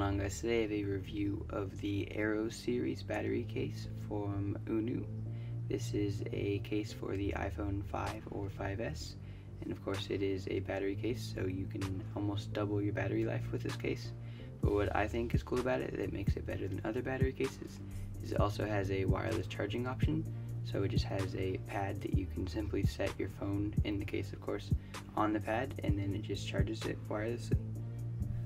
along, guys. Today I have a review of the Aero series battery case from Unu. This is a case for the iPhone 5 or 5S, and of course it is a battery case, so you can almost double your battery life with this case. But what I think is cool about it, that makes it better than other battery cases, is it also has a wireless charging option. So it just has a pad that you can simply set your phone, in the case of course, on the pad, and then it just charges it wirelessly.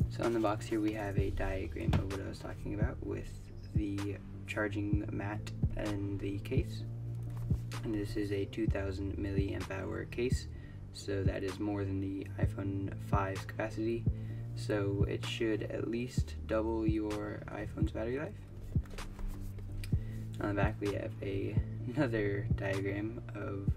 So on the box here we have a diagram of what I was talking about with the charging mat and the case. And this is a 2000 milliamp hour case, so that is more than the iPhone 5's capacity. So it should at least double your iPhone's battery life. On the back we have another diagram of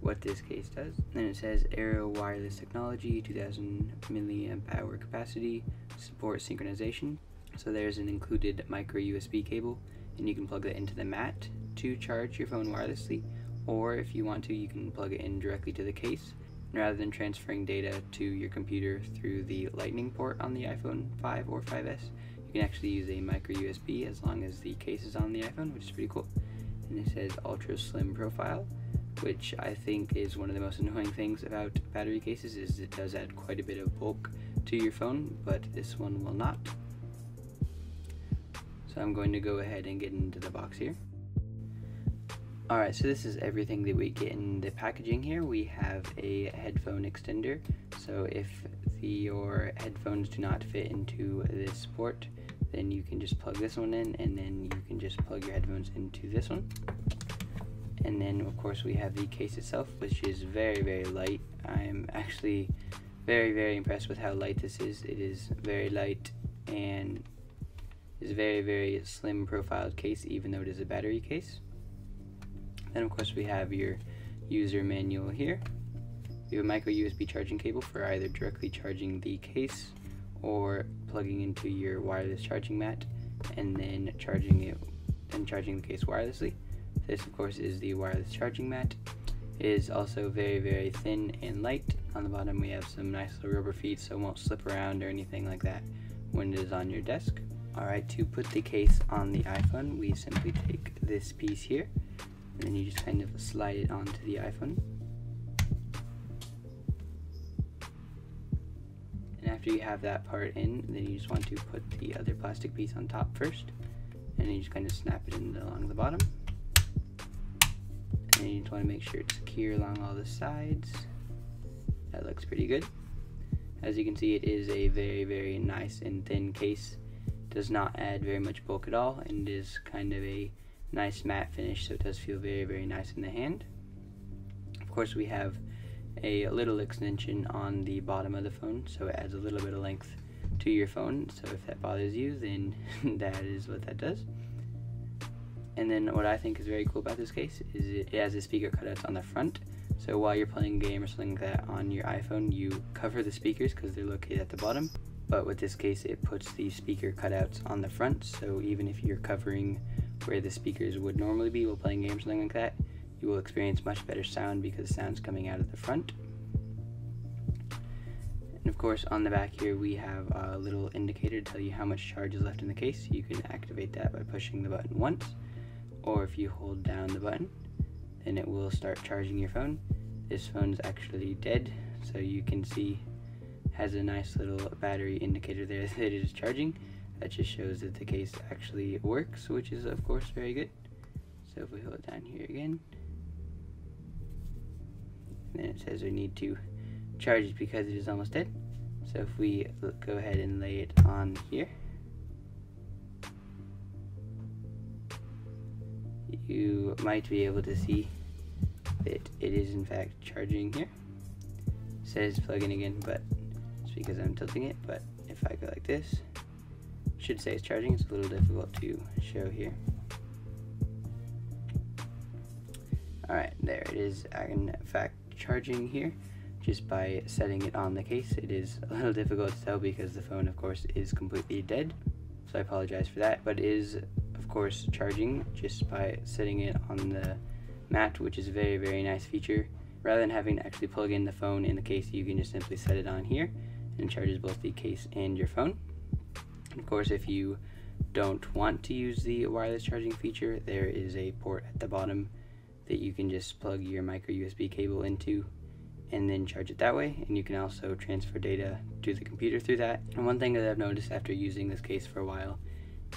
what this case does, and it says Aero wireless technology, 2000 milliamp hour capacity, support synchronization. So there's an included micro USB cable, and you can plug that into the mat to charge your phone wirelessly, or if you want to, you can plug it in directly to the case. And rather than transferring data to your computer through the lightning port on the iPhone 5 or 5S, you can actually use a micro USB as long as the case is on the iPhone, which is pretty cool. And it says ultra slim profile, which I think is one of the most annoying things about battery cases, is it does add quite a bit of bulk to your phone, but this one will not. So I'm going to go ahead and get into the box here. Alright, so this is everything that we get in the packaging here. We have a headphone extender, so if your headphones do not fit into this port, then you can just plug this one in, and then you can just plug your headphones into this one. And then of course we have the case itself, which is very, very light. I'm actually very, very impressed with how light this is. It is very light and is a very, very slim profiled case, even though it is a battery case. Then of course we have your user manual here. We have a micro USB charging cable for either directly charging the case or plugging into your wireless charging mat and then charging the case wirelessly. This of course is the wireless charging mat. It is also very, very thin and light. On the bottom we have some nice little rubber feet, so it won't slip around or anything like that when it is on your desk. Alright, to put the case on the iPhone, we simply take this piece here, and then you just kind of slide it onto the iPhone. And after you have that part in, then you just want to put the other plastic piece on top first, and then you just kind of snap it in along the bottom. And you just want to make sure it's secure along all the sides. That looks pretty good. As you can see, it is a very, very nice and thin case. Does not add very much bulk at all, and is kind of a nice matte finish, so it does feel very, very nice in the hand. Of course we have a little extension on the bottom of the phone, so it adds a little bit of length to your phone, so if that bothers you, then that is what that does. And then what I think is very cool about this case is it has a speaker cutouts on the front, so while you're playing a game or something like that on your iPhone, you cover the speakers because they're located at the bottom. But with this case, it puts the speaker cutouts on the front, so even if you're covering where the speakers would normally be while playing games or something like that, you will experience much better sound because the sound's coming out of the front. And of course on the back here we have a little indicator to tell you how much charge is left in the case. You can activate that by pushing the button once, or if you hold down the button, then it will start charging your phone. This phone is actually dead, so you can see has a nice little battery indicator there that it is charging. That just shows that the case actually works, which is of course very good. So if we hold it down here again, then it says we need to charge it because it is almost dead. So if we go ahead and lay it on here, you might be able to see that it is in fact charging here. It says plug in again, but it's because I'm tilting it. But if I go like this, it should say it's charging. It's a little difficult to show here. Alright, there it is in fact charging here just by setting it on the case. It is a little difficult to tell because the phone of course is completely dead, so I apologize for that, but it is of course charging just by setting it on the mat, which is a very, very nice feature. Rather than having to actually plug in the phone in the case, you can just simply set it on here and it charges both the case and your phone. Of course, if you don't want to use the wireless charging feature, there is a port at the bottom that you can just plug your micro USB cable into and then charge it that way, and you can also transfer data to the computer through that. And one thing that I've noticed after using this case for a while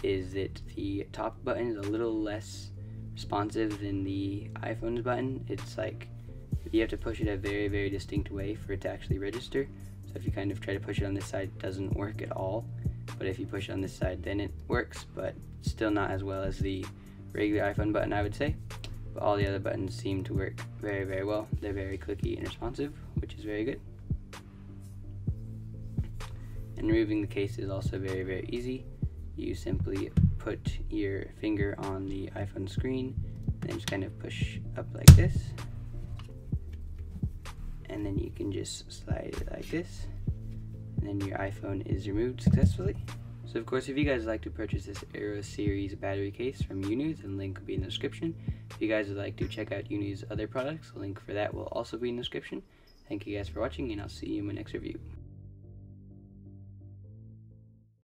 is that the top button is a little less responsive than the iPhone's button. It's like you have to push it a very distinct way for it to actually register. So if you kind of try to push it on this side, it doesn't work at all. But if you push it on this side, then it works, but still not as well as the regular iPhone button, I would say. But all the other buttons seem to work very well. They're very clicky and responsive, which is very good. And removing the case is also very easy. You simply put your finger on the iPhone screen and just kind of push up like this, and then you can just slide it like this, and then your iPhone is removed successfully. So of course, if you guys would like to purchase this Aero series battery case from Unu, then the link will be in the description. If you guys would like to check out Unu's other products, the link for that will also be in the description. Thank you guys for watching, and I'll see you in my next review.